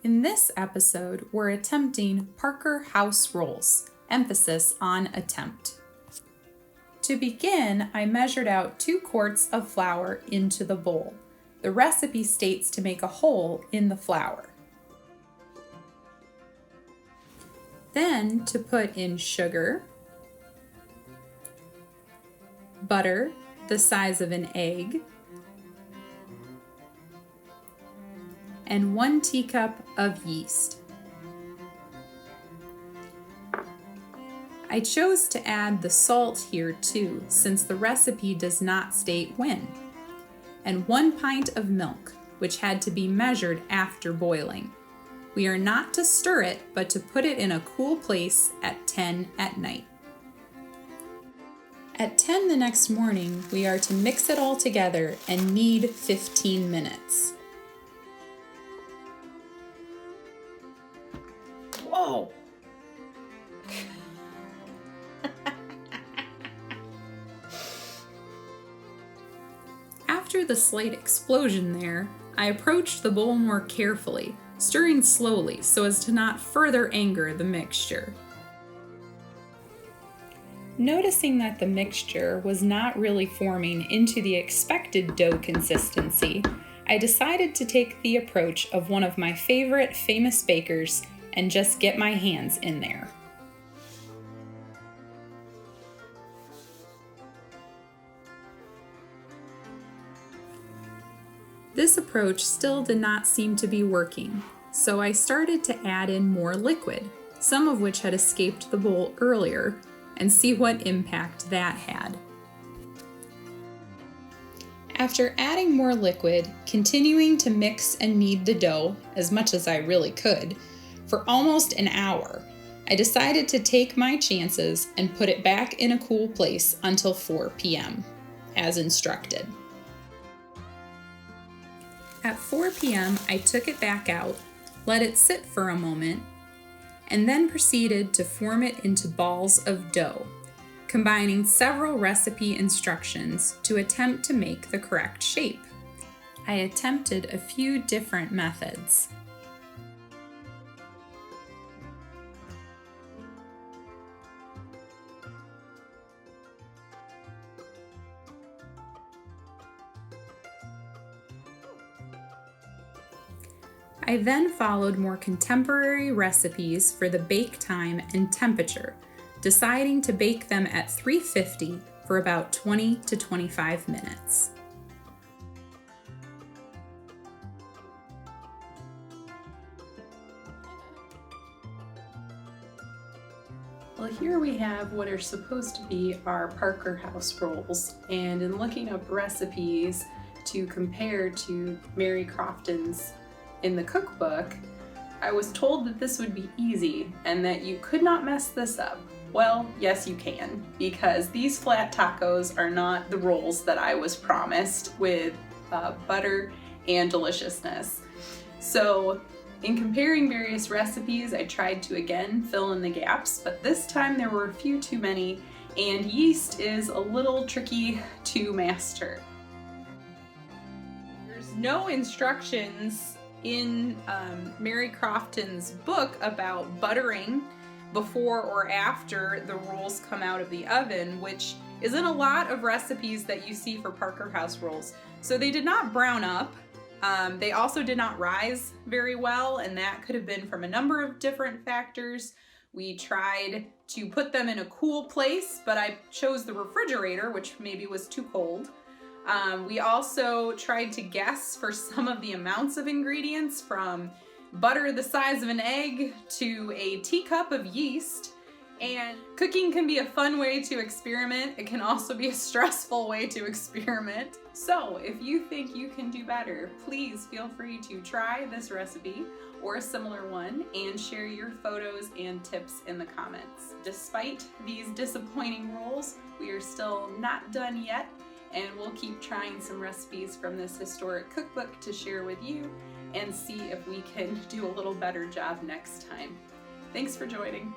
In this episode, we're attempting Parker House rolls, emphasis on attempt. To begin, I measured out 2 quarts of flour into the bowl. The recipe states to make a hole in the flour. Then to put in sugar, butter the size of an egg, and 1 teacup of yeast. I chose to add the salt here too, since the recipe does not state when, and 1 pint of milk, which had to be measured after boiling. We are not to stir it, but to put it in a cool place at 10 at night. At 10 the next morning, we are to mix it all together and knead 15 minutes. Whoa! After the slight explosion there, I approached the bowl more carefully, stirring slowly so as to not further anger the mixture. Noticing that the mixture was not really forming into the expected dough consistency, I decided to take the approach of one of my favorite famous bakers and just get my hands in there. This approach still did not seem to be working, so I started to add in more liquid, some of which had escaped the bowl earlier, and see what impact that had. After adding more liquid, continuing to mix and knead the dough, as much as I really could, for almost an hour, I decided to take my chances and put it back in a cool place until 4 p.m., as instructed. At 4 p.m., I took it back out, let it sit for a moment, and then proceeded to form it into balls of dough, combining several recipe instructions to attempt to make the correct shape. I attempted a few different methods. I then followed more contemporary recipes for the bake time and temperature, deciding to bake them at 350 for about 20 to 25 minutes. Well, here we have what are supposed to be our Parker House rolls, and in looking up recipes to compare to Mary Crofton's in the cookbook, I was told that this would be easy and that you could not mess this up. Well, yes you can, because these flat tacos are not the rolls that I was promised with butter and deliciousness. So in comparing various recipes, I tried to again fill in the gaps, but this time there were a few too many, and yeast is a little tricky to master. There's no instructions in Mary Crofton's book about buttering before or after the rolls come out of the oven, which is in a lot of recipes that you see for Parker House rolls. So they did not brown up. They also did not rise very well, and that could have been from a number of different factors. We tried to put them in a cool place, but I chose the refrigerator, which maybe was too cold. We also tried to guess for some of the amounts of ingredients, from butter the size of an egg to a teacup of yeast. And cooking can be a fun way to experiment. It can also be a stressful way to experiment. So if you think you can do better, please feel free to try this recipe or a similar one and share your photos and tips in the comments. Despite these disappointing rolls, we are still not done yet, and we'll keep trying some recipes from this historic cookbook to share with you and see if we can do a little better job next time. Thanks for joining.